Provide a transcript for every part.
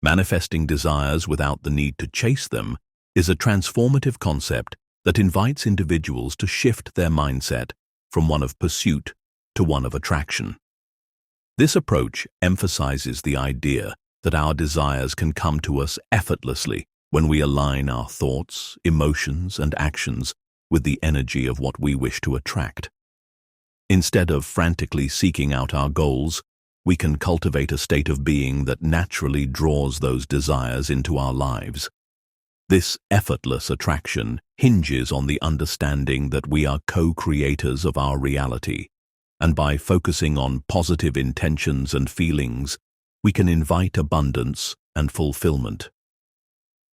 Manifesting desires without the need to chase them is a transformative concept that invites individuals to shift their mindset from one of pursuit to one of attraction. This approach emphasizes the idea that our desires can come to us effortlessly when we align our thoughts, emotions, and actions with the energy of what we wish to attract. Instead of frantically seeking out our goals, we can cultivate a state of being that naturally draws those desires into our lives. This effortless attraction hinges on the understanding that we are co-creators of our reality, and by focusing on positive intentions and feelings, we can invite abundance and fulfillment.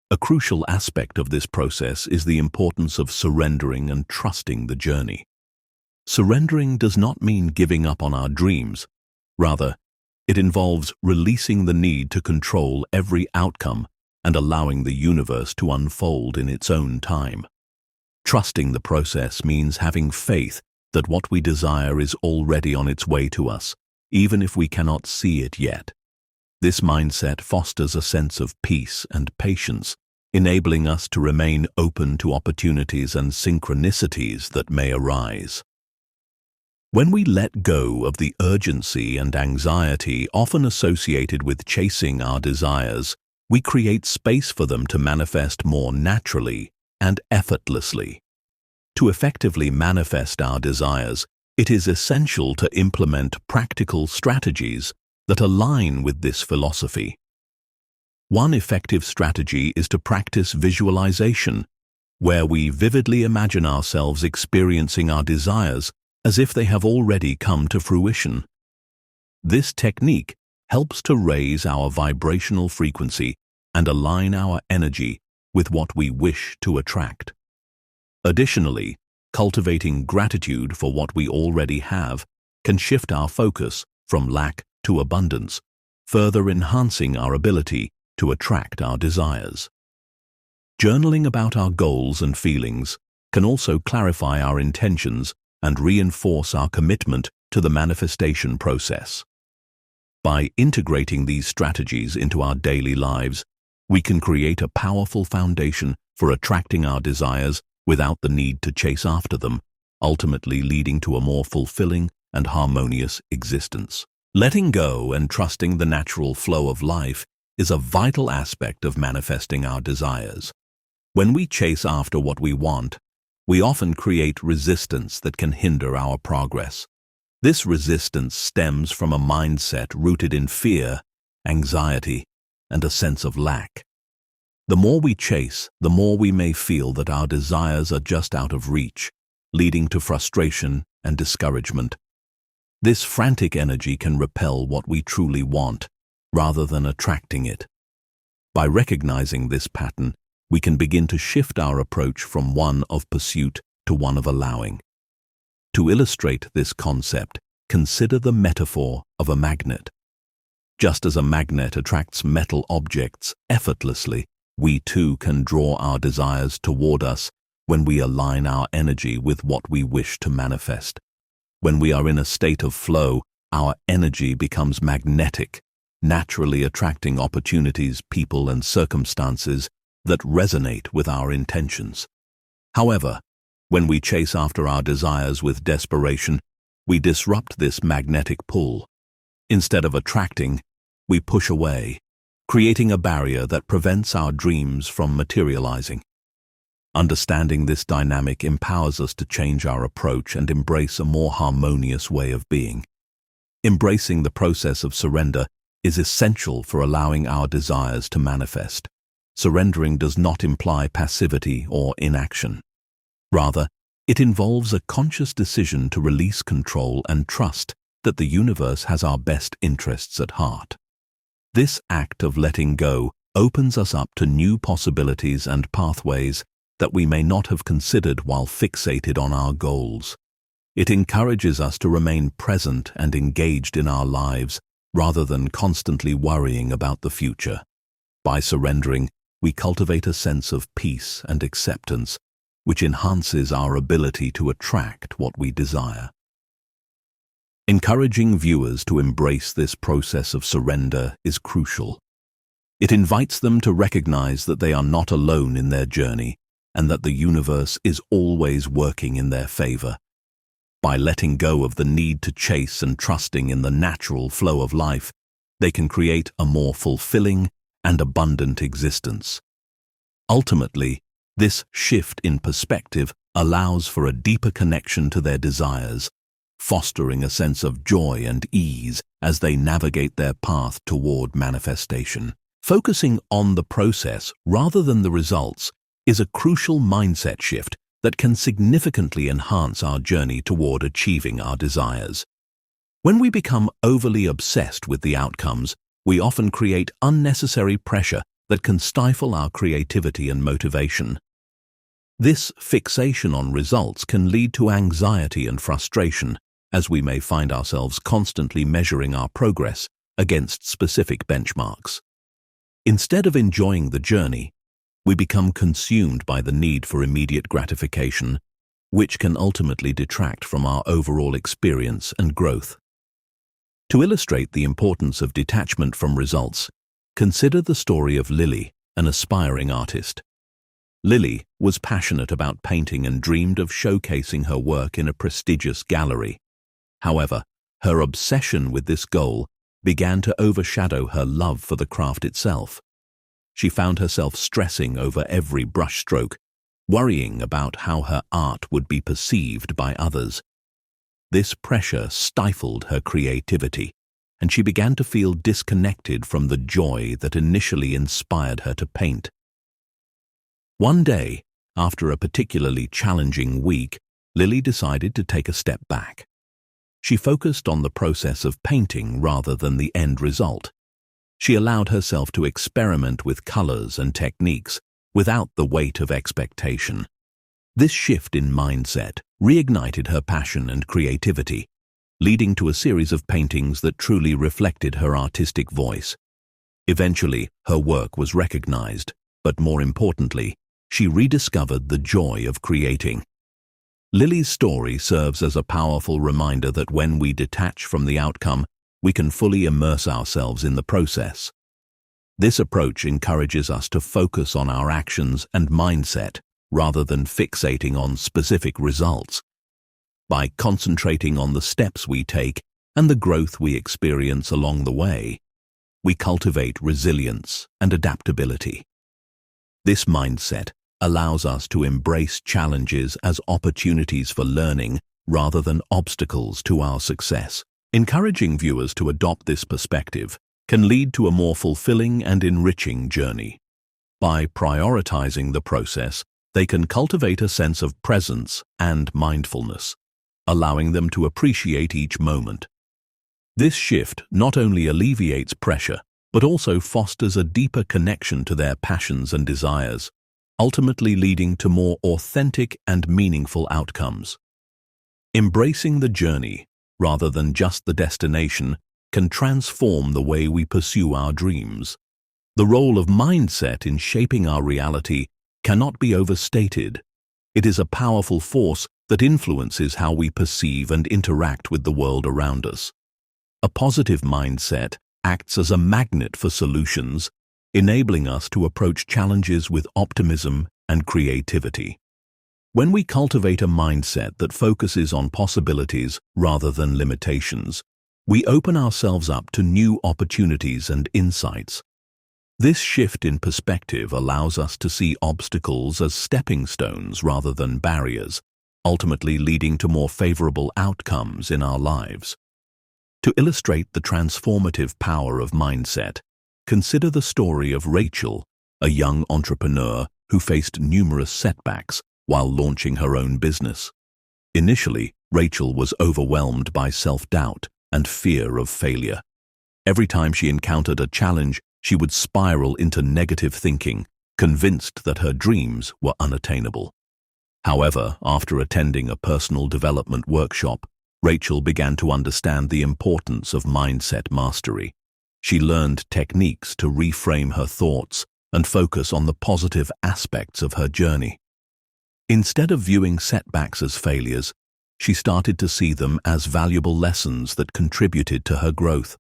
A crucial aspect of this process is the importance of surrendering and trusting the journey. Surrendering does not mean giving up on our dreams. Rather, it involves releasing the need to control every outcome and allowing the universe to unfold in its own time. Trusting the process means having faith that what we desire is already on its way to us, even if we cannot see it yet. This mindset fosters a sense of peace and patience, enabling us to remain open to opportunities and synchronicities that may arise. When we let go of the urgency and anxiety often associated with chasing our desires, we create space for them to manifest more naturally and effortlessly. To effectively manifest our desires, it is essential to implement practical strategies that align with this philosophy. One effective strategy is to practice visualization, where we vividly imagine ourselves experiencing our desires as if they have already come to fruition. This technique helps to raise our vibrational frequency and align our energy with what we wish to attract. Additionally, cultivating gratitude for what we already have can shift our focus from lack to abundance, further enhancing our ability to attract our desires. Journaling about our goals and feelings can also clarify our intentions and reinforce our commitment to the manifestation process. By integrating these strategies into our daily lives, we can create a powerful foundation for attracting our desires without the need to chase after them, ultimately leading to a more fulfilling and harmonious existence. Letting go and trusting the natural flow of life is a vital aspect of manifesting our desires. When we chase after what we want, we often create resistance that can hinder our progress. This resistance stems from a mindset rooted in fear, anxiety, and a sense of lack. The more we chase, the more we may feel that our desires are just out of reach, leading to frustration and discouragement. This frantic energy can repel what we truly want, rather than attracting it. By recognizing this pattern, we can begin to shift our approach from one of pursuit to one of allowing. To illustrate this concept, consider the metaphor of a magnet. Just as a magnet attracts metal objects effortlessly, we too can draw our desires toward us when we align our energy with what we wish to manifest. When we are in a state of flow, our energy becomes magnetic, naturally attracting opportunities, people, and circumstances that resonate with our intentions. However, when we chase after our desires with desperation, we disrupt this magnetic pull. Instead of attracting, we push away, creating a barrier that prevents our dreams from materializing. Understanding this dynamic empowers us to change our approach and embrace a more harmonious way of being. Embracing the process of surrender is essential for allowing our desires to manifest. Surrendering does not imply passivity or inaction. Rather, it involves a conscious decision to release control and trust that the universe has our best interests at heart. This act of letting go opens us up to new possibilities and pathways that we may not have considered while fixated on our goals. It encourages us to remain present and engaged in our lives rather than constantly worrying about the future. By surrendering, we cultivate a sense of peace and acceptance, which enhances our ability to attract what we desire. Encouraging viewers to embrace this process of surrender is crucial. It invites them to recognize that they are not alone in their journey and that the universe is always working in their favor. By letting go of the need to chase and trusting in the natural flow of life, they can create a more fulfilling and abundant existence. Ultimately, this shift in perspective allows for a deeper connection to their desires, fostering a sense of joy and ease as they navigate their path toward manifestation. Focusing on the process rather than the results is a crucial mindset shift that can significantly enhance our journey toward achieving our desires. When we become overly obsessed with the outcomes, we often create unnecessary pressure that can stifle our creativity and motivation. This fixation on results can lead to anxiety and frustration, as we may find ourselves constantly measuring our progress against specific benchmarks. Instead of enjoying the journey, we become consumed by the need for immediate gratification, which can ultimately detract from our overall experience and growth. To illustrate the importance of detachment from results, consider the story of Lily, an aspiring artist. Lily was passionate about painting and dreamed of showcasing her work in a prestigious gallery. However, her obsession with this goal began to overshadow her love for the craft itself. She found herself stressing over every brushstroke, worrying about how her art would be perceived by others. This pressure stifled her creativity, and she began to feel disconnected from the joy that initially inspired her to paint. One day, after a particularly challenging week, Lily decided to take a step back. She focused on the process of painting rather than the end result. She allowed herself to experiment with colors and techniques without the weight of expectation. This shift in mindset reignited her passion and creativity, leading to a series of paintings that truly reflected her artistic voice. Eventually, her work was recognized, but more importantly, she rediscovered the joy of creating. Lily's story serves as a powerful reminder that when we detach from the outcome, we can fully immerse ourselves in the process. This approach encourages us to focus on our actions and mindset rather than fixating on specific results. By concentrating on the steps we take and the growth we experience along the way, we cultivate resilience and adaptability. This mindset allows us to embrace challenges as opportunities for learning rather than obstacles to our success. Encouraging viewers to adopt this perspective can lead to a more fulfilling and enriching journey. By prioritizing the process, they can cultivate a sense of presence and mindfulness, allowing them to appreciate each moment. This shift not only alleviates pressure, but also fosters a deeper connection to their passions and desires, ultimately leading to more authentic and meaningful outcomes. Embracing the journey, rather than just the destination, can transform the way we pursue our dreams. The role of mindset in shaping our reality cannot be overstated. It is a powerful force that influences how we perceive and interact with the world around us. A positive mindset acts as a magnet for solutions, enabling us to approach challenges with optimism and creativity. When we cultivate a mindset that focuses on possibilities rather than limitations, we open ourselves up to new opportunities and insights. This shift in perspective allows us to see obstacles as stepping stones rather than barriers, ultimately leading to more favorable outcomes in our lives. To illustrate the transformative power of mindset, consider the story of Rachel, a young entrepreneur who faced numerous setbacks while launching her own business. Initially, Rachel was overwhelmed by self-doubt and fear of failure. Every time she encountered a challenge, she would spiral into negative thinking, convinced that her dreams were unattainable. However, after attending a personal development workshop, Rachel began to understand the importance of mindset mastery. She learned techniques to reframe her thoughts and focus on the positive aspects of her journey. Instead of viewing setbacks as failures, she started to see them as valuable lessons that contributed to her growth.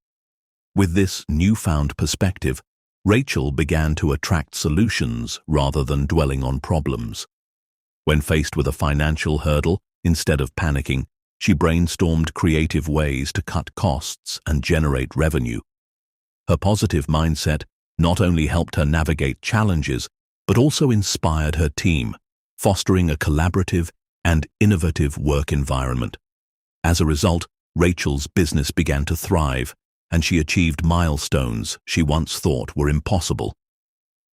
With this newfound perspective, Rachel began to attract solutions rather than dwelling on problems. When faced with a financial hurdle, instead of panicking, she brainstormed creative ways to cut costs and generate revenue. Her positive mindset not only helped her navigate challenges, but also inspired her team, fostering a collaborative and innovative work environment. As a result, Rachel's business began to thrive, and she achieved milestones she once thought were impossible.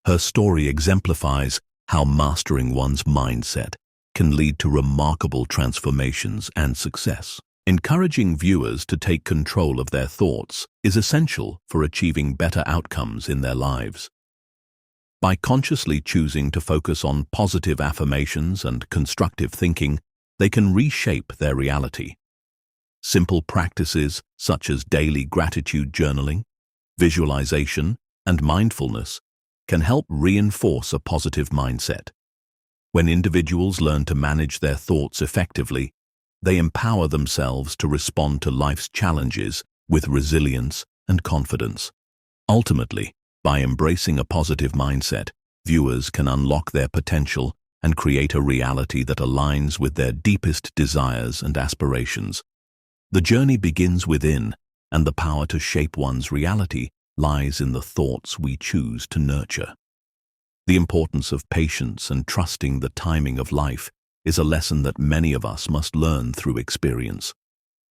Her story exemplifies how mastering one's mindset can lead to remarkable transformations and success. Encouraging viewers to take control of their thoughts is essential for achieving better outcomes in their lives. By consciously choosing to focus on positive affirmations and constructive thinking, they can reshape their reality. Simple practices such as daily gratitude journaling, visualization, and mindfulness can help reinforce a positive mindset. When individuals learn to manage their thoughts effectively, they empower themselves to respond to life's challenges with resilience and confidence. Ultimately, by embracing a positive mindset, viewers can unlock their potential and create a reality that aligns with their deepest desires and aspirations. The journey begins within, and the power to shape one's reality lies in the thoughts we choose to nurture. The importance of patience and trusting the timing of life is a lesson that many of us must learn through experience.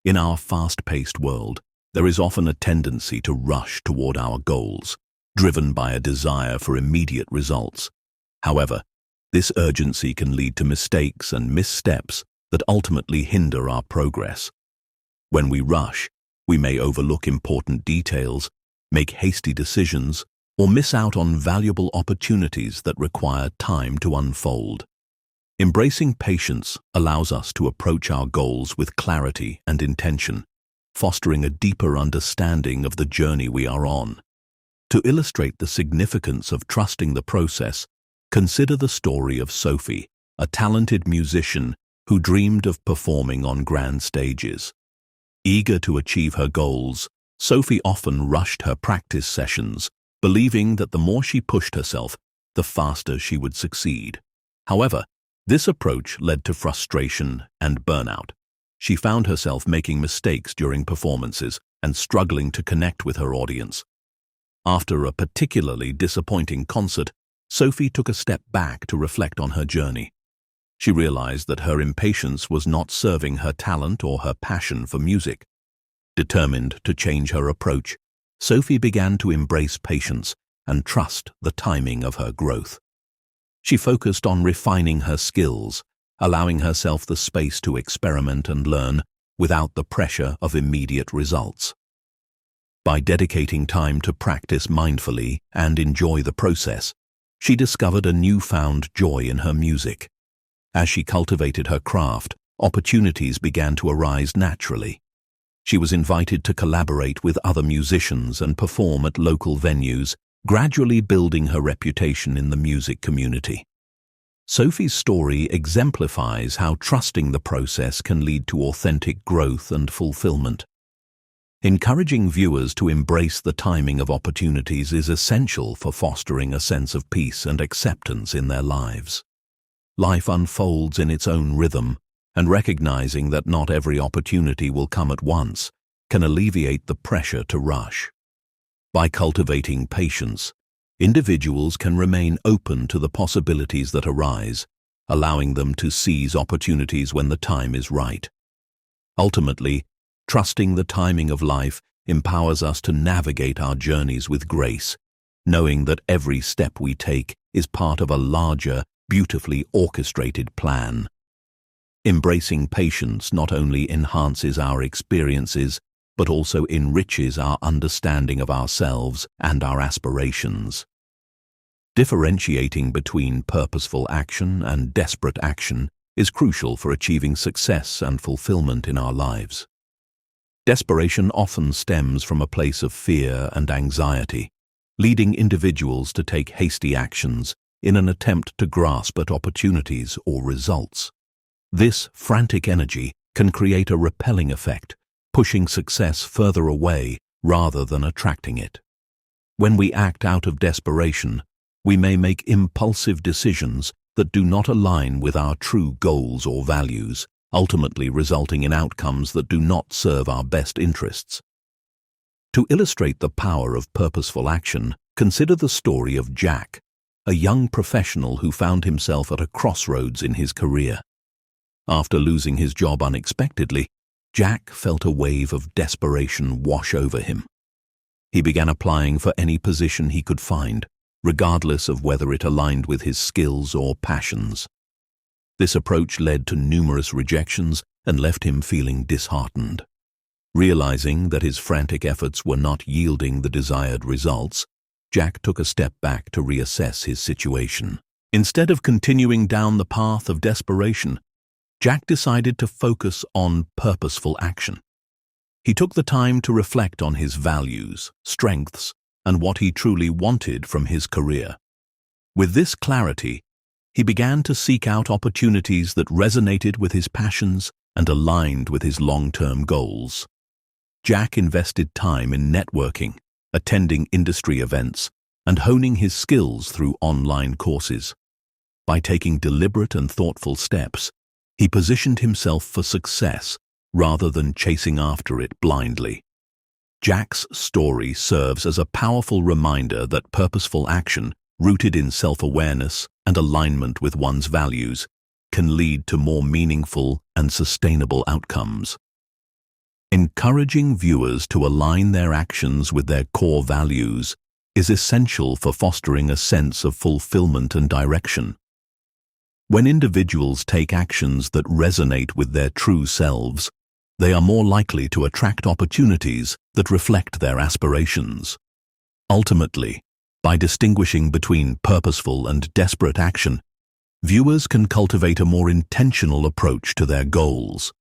In our fast-paced world, there is often a tendency to rush toward our goals, driven by a desire for immediate results. However, this urgency can lead to mistakes and missteps that ultimately hinder our progress. When we rush, we may overlook important details, make hasty decisions, or miss out on valuable opportunities that require time to unfold. Embracing patience allows us to approach our goals with clarity and intention, fostering a deeper understanding of the journey we are on. To illustrate the significance of trusting the process, consider the story of Sophie, a talented musician who dreamed of performing on grand stages. Eager to achieve her goals, Sophie often rushed her practice sessions, believing that the more she pushed herself, the faster she would succeed. However, this approach led to frustration and burnout. She found herself making mistakes during performances and struggling to connect with her audience. After a particularly disappointing concert, Sophie took a step back to reflect on her journey. She realized that her impatience was not serving her talent or her passion for music. Determined to change her approach, Sophie began to embrace patience and trust the timing of her growth. She focused on refining her skills, allowing herself the space to experiment and learn without the pressure of immediate results. By dedicating time to practice mindfully and enjoy the process, she discovered a newfound joy in her music. As she cultivated her craft, opportunities began to arise naturally. She was invited to collaborate with other musicians and perform at local venues, gradually building her reputation in the music community. Sophie's story exemplifies how trusting the process can lead to authentic growth and fulfillment. Encouraging viewers to embrace the timing of opportunities is essential for fostering a sense of peace and acceptance in their lives. Life unfolds in its own rhythm, and recognizing that not every opportunity will come at once can alleviate the pressure to rush. By cultivating patience, individuals can remain open to the possibilities that arise, allowing them to seize opportunities when the time is right. Ultimately, trusting the timing of life empowers us to navigate our journeys with grace, knowing that every step we take is part of a larger, beautifully orchestrated plan. Embracing patience not only enhances our experiences, but also enriches our understanding of ourselves and our aspirations. Differentiating between purposeful action and desperate action is crucial for achieving success and fulfillment in our lives. Desperation often stems from a place of fear and anxiety, leading individuals to take hasty actions in an attempt to grasp at opportunities or results. This frantic energy can create a repelling effect, pushing success further away rather than attracting it. When we act out of desperation, we may make impulsive decisions that do not align with our true goals or values, ultimately resulting in outcomes that do not serve our best interests. To illustrate the power of purposeful action, consider the story of Jack, a young professional who found himself at a crossroads in his career. After losing his job unexpectedly, Jack felt a wave of desperation wash over him. He began applying for any position he could find, regardless of whether it aligned with his skills or passions. This approach led to numerous rejections and left him feeling disheartened. Realizing that his frantic efforts were not yielding the desired results, Jack took a step back to reassess his situation. Instead of continuing down the path of desperation, Jack decided to focus on purposeful action. He took the time to reflect on his values, strengths, and what he truly wanted from his career. With this clarity, he began to seek out opportunities that resonated with his passions and aligned with his long-term goals. Jack invested time in networking, attending industry events, and honing his skills through online courses. By taking deliberate and thoughtful steps, he positioned himself for success rather than chasing after it blindly. Jack's story serves as a powerful reminder that purposeful action, rooted in self-awareness and alignment with one's values, can lead to more meaningful and sustainable outcomes. Encouraging viewers to align their actions with their core values is essential for fostering a sense of fulfillment and direction. When individuals take actions that resonate with their true selves, they are more likely to attract opportunities that reflect their aspirations. Ultimately, by distinguishing between purposeful and desperate action, viewers can cultivate a more intentional approach to their goals.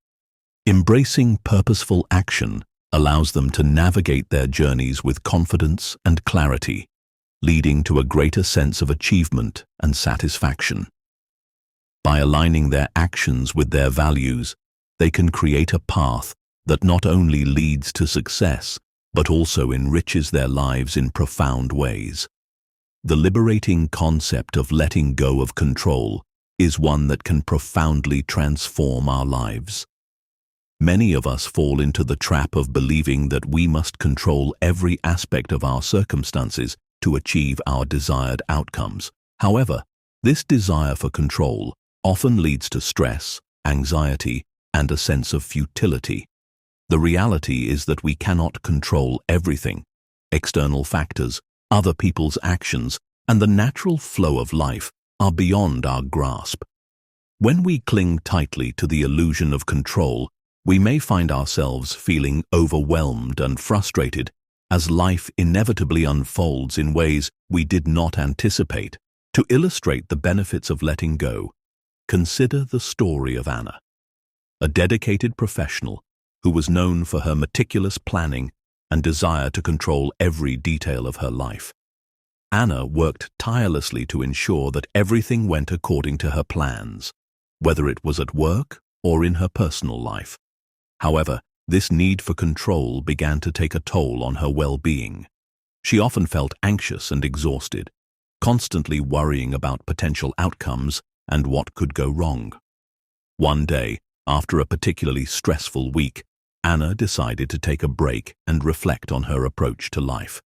Embracing purposeful action allows them to navigate their journeys with confidence and clarity, leading to a greater sense of achievement and satisfaction. By aligning their actions with their values, they can create a path that not only leads to success, but also enriches their lives in profound ways. The liberating concept of letting go of control is one that can profoundly transform our lives. Many of us fall into the trap of believing that we must control every aspect of our circumstances to achieve our desired outcomes. However, this desire for control often leads to stress, anxiety, and a sense of futility. The reality is that we cannot control everything. External factors, other people's actions, and the natural flow of life are beyond our grasp. When we cling tightly to the illusion of control, we may find ourselves feeling overwhelmed and frustrated as life inevitably unfolds in ways we did not anticipate. To illustrate the benefits of letting go, consider the story of Anna, a dedicated professional who was known for her meticulous planning and desire to control every detail of her life. Anna worked tirelessly to ensure that everything went according to her plans, whether it was at work or in her personal life. However, this need for control began to take a toll on her well-being. She often felt anxious and exhausted, constantly worrying about potential outcomes and what could go wrong. One day, after a particularly stressful week, Anna decided to take a break and reflect on her approach to life.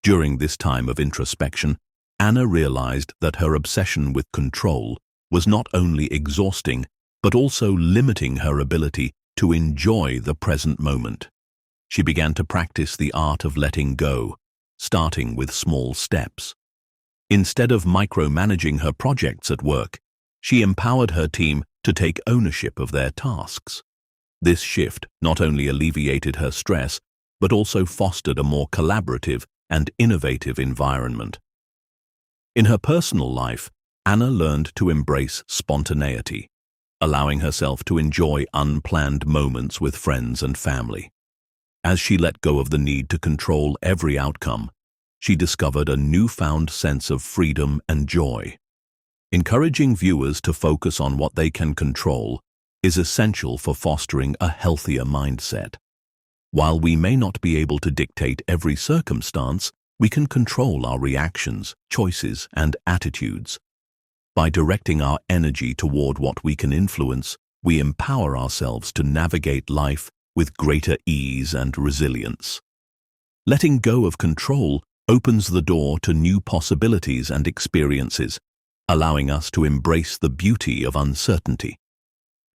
During this time of introspection, Anna realized that her obsession with control was not only exhausting, but also limiting her ability to enjoy the present moment. She began to practice the art of letting go, starting with small steps. Instead of micromanaging her projects at work, she empowered her team to take ownership of their tasks. This shift not only alleviated her stress, but also fostered a more collaborative and innovative environment. In her personal life, Anna learned to embrace spontaneity, allowing herself to enjoy unplanned moments with friends and family. As she let go of the need to control every outcome, she discovered a newfound sense of freedom and joy. Encouraging viewers to focus on what they can control is essential for fostering a healthier mindset. While we may not be able to dictate every circumstance, we can control our reactions, choices, and attitudes. By directing our energy toward what we can influence, we empower ourselves to navigate life with greater ease and resilience. Letting go of control opens the door to new possibilities and experiences, allowing us to embrace the beauty of uncertainty.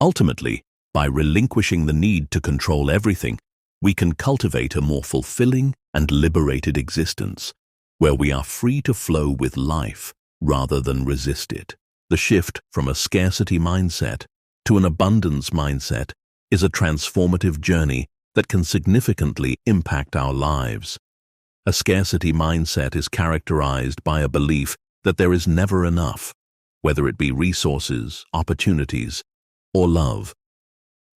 Ultimately, by relinquishing the need to control everything, we can cultivate a more fulfilling and liberated existence, where we are free to flow with life rather than resist it. The shift from a scarcity mindset to an abundance mindset is a transformative journey that can significantly impact our lives. A scarcity mindset is characterized by a belief that there is never enough, whether it be resources, opportunities, or love.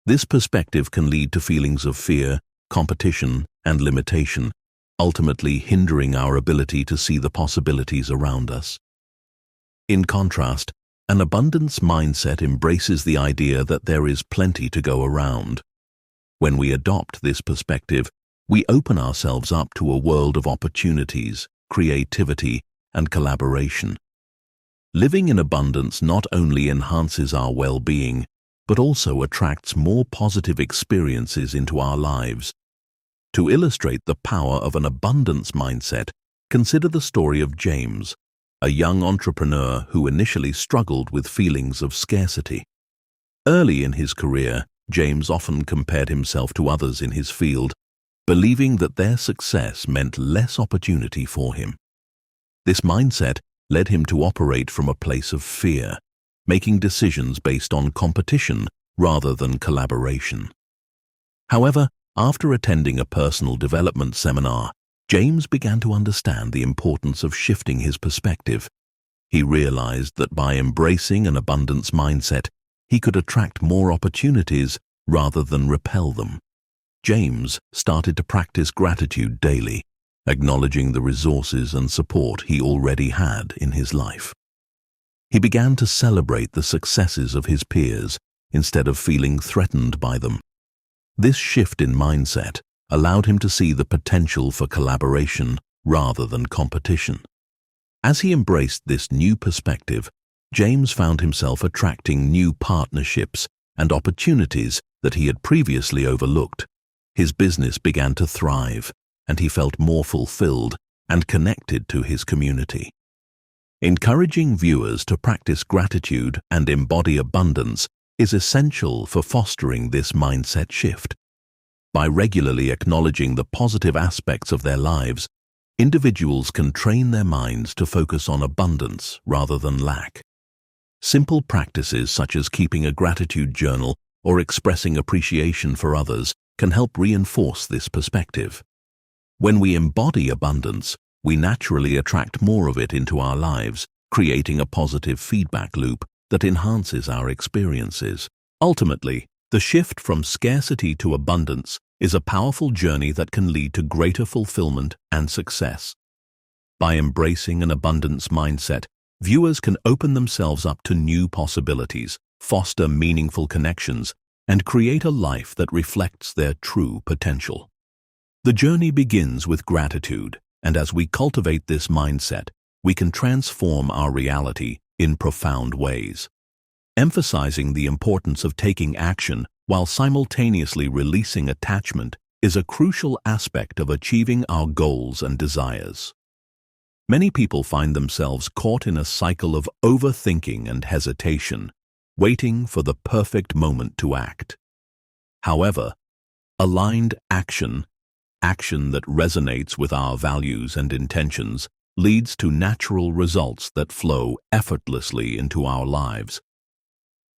This perspective can lead to feelings of fear, competition, and limitation, ultimately hindering our ability to see the possibilities around us. In contrast, an abundance mindset embraces the idea that there is plenty to go around. When we adopt this perspective, we open ourselves up to a world of opportunities, creativity, and collaboration. Living in abundance not only enhances our well-being, but also attracts more positive experiences into our lives. To illustrate the power of an abundance mindset, consider the story of James, a young entrepreneur who initially struggled with feelings of scarcity. Early in his career, James often compared himself to others in his field, believing that their success meant less opportunity for him. This mindset led him to operate from a place of fear, making decisions based on competition rather than collaboration. However, after attending a personal development seminar, James began to understand the importance of shifting his perspective. He realized that by embracing an abundance mindset, he could attract more opportunities rather than repel them. James started to practice gratitude daily, acknowledging the resources and support he already had in his life. He began to celebrate the successes of his peers instead of feeling threatened by them. This shift in mindset allowed him to see the potential for collaboration rather than competition. As he embraced this new perspective, James found himself attracting new partnerships and opportunities that he had previously overlooked. His business began to thrive, and he felt more fulfilled and connected to his community. Encouraging viewers to practice gratitude and embody abundance is essential for fostering this mindset shift. By regularly acknowledging the positive aspects of their lives, individuals can train their minds to focus on abundance rather than lack. Simple practices such as keeping a gratitude journal or expressing appreciation for others can help reinforce this perspective. When we embody abundance, we naturally attract more of it into our lives, creating a positive feedback loop that enhances our experiences. Ultimately, the shift from scarcity to abundance is a powerful journey that can lead to greater fulfillment and success. By embracing an abundance mindset, viewers can open themselves up to new possibilities, foster meaningful connections, and create a life that reflects their true potential. The journey begins with gratitude, and as we cultivate this mindset, we can transform our reality in profound ways. Emphasizing the importance of taking action while simultaneously releasing attachment is a crucial aspect of achieving our goals and desires. Many people find themselves caught in a cycle of overthinking and hesitation, waiting for the perfect moment to act. However, aligned action that resonates with our values and intentions, leads to natural results that flow effortlessly into our lives.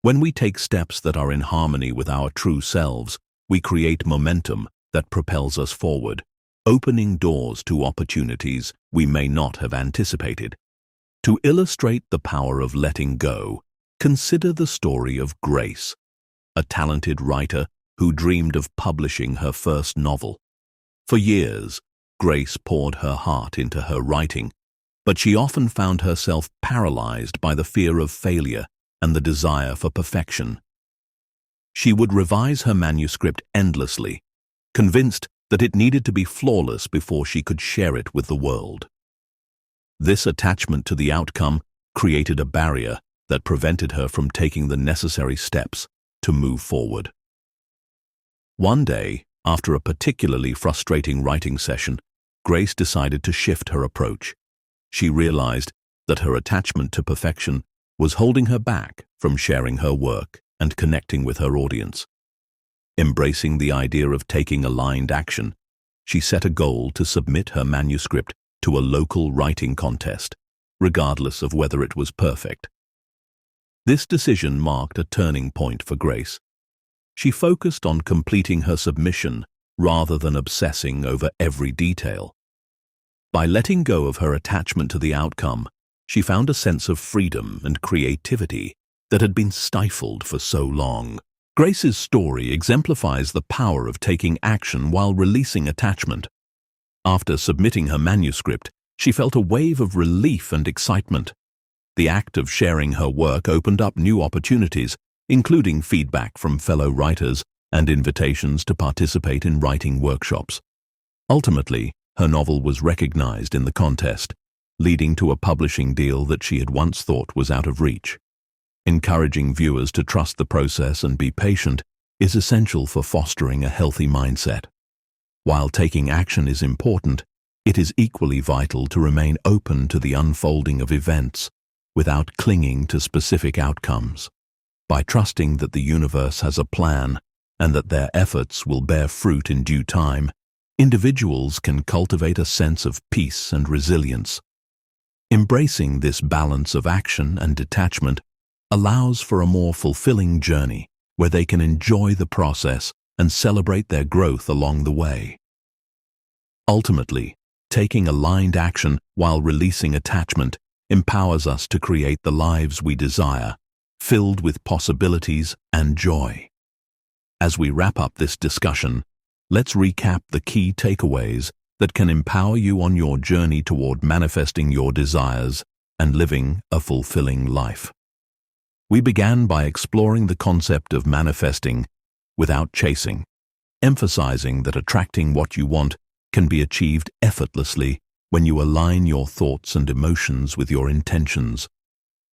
When we take steps that are in harmony with our true selves, we create momentum that propels us forward, opening doors to opportunities we may not have anticipated. To illustrate the power of letting go, consider the story of Grace, a talented writer who dreamed of publishing her first novel. For years, Grace poured her heart into her writing, but she often found herself paralyzed by the fear of failure and the desire for perfection. She would revise her manuscript endlessly, convinced that it needed to be flawless before she could share it with the world. This attachment to the outcome created a barrier that prevented her from taking the necessary steps to move forward. One day, after a particularly frustrating writing session, Grace decided to shift her approach. She realized that her attachment to perfection was holding her back from sharing her work and connecting with her audience. Embracing the idea of taking aligned action, she set a goal to submit her manuscript to a local writing contest, regardless of whether it was perfect. This decision marked a turning point for Grace. She focused on completing her submission rather than obsessing over every detail. By letting go of her attachment to the outcome, she found a sense of freedom and creativity that had been stifled for so long. Grace's story exemplifies the power of taking action while releasing attachment. After submitting her manuscript, she felt a wave of relief and excitement. The act of sharing her work opened up new opportunities, including feedback from fellow writers and invitations to participate in writing workshops. Ultimately, her novel was recognized in the contest, leading to a publishing deal that she had once thought was out of reach. Encouraging viewers to trust the process and be patient is essential for fostering a healthy mindset. While taking action is important, it is equally vital to remain open to the unfolding of events without clinging to specific outcomes. By trusting that the universe has a plan and that their efforts will bear fruit in due time, individuals can cultivate a sense of peace and resilience. Embracing this balance of action and detachment allows for a more fulfilling journey where they can enjoy the process and celebrate their growth along the way. Ultimately, taking aligned action while releasing attachment empowers us to create the lives we desire, filled with possibilities and joy. As we wrap up this discussion, let's recap the key takeaways that can empower you on your journey toward manifesting your desires and living a fulfilling life. We began by exploring the concept of manifesting without chasing, emphasizing that attracting what you want can be achieved effortlessly when you align your thoughts and emotions with your intentions.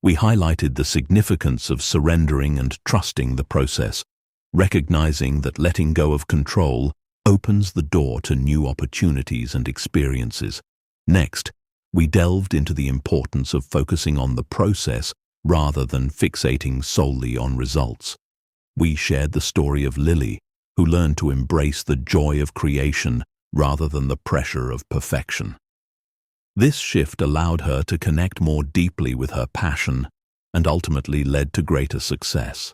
We highlighted the significance of surrendering and trusting the process, recognizing that letting go of control opens the door to new opportunities and experiences. Next, we delved into the importance of focusing on the process rather than fixating solely on results. We shared the story of Lily, who learned to embrace the joy of creation rather than the pressure of perfection. This shift allowed her to connect more deeply with her passion and ultimately led to greater success.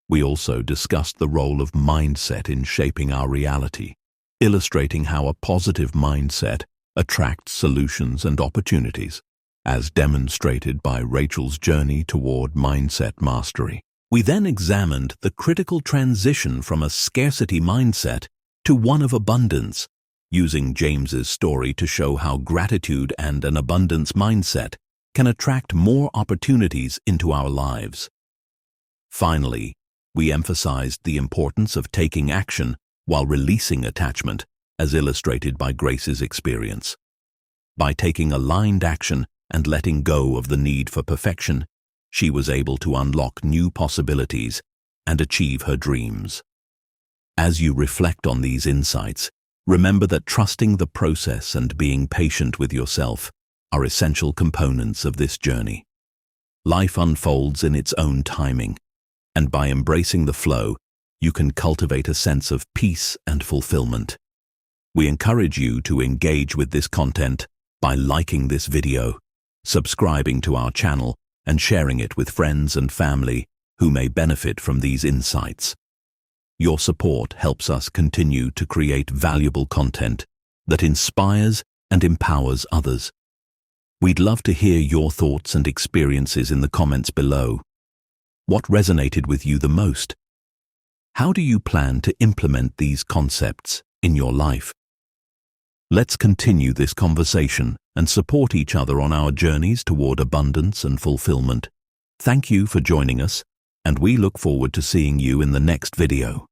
We also discussed the role of mindset in shaping our reality, illustrating how a positive mindset attracts solutions and opportunities, as demonstrated by Rachel's journey toward mindset mastery. We then examined the critical transition from a scarcity mindset to one of abundance, using James's story to show how gratitude and an abundance mindset can attract more opportunities into our lives. Finally, we emphasized the importance of taking action while releasing attachment, as illustrated by Grace's experience. By taking aligned action and letting go of the need for perfection, she was able to unlock new possibilities and achieve her dreams. As you reflect on these insights, remember that trusting the process and being patient with yourself are essential components of this journey. Life unfolds in its own timing, and by embracing the flow, you can cultivate a sense of peace and fulfillment. We encourage you to engage with this content by liking this video, subscribing to our channel, and sharing it with friends and family who may benefit from these insights. Your support helps us continue to create valuable content that inspires and empowers others. We'd love to hear your thoughts and experiences in the comments below. What resonated with you the most? How do you plan to implement these concepts in your life? Let's continue this conversation and support each other on our journeys toward abundance and fulfillment. Thank you for joining us, and we look forward to seeing you in the next video.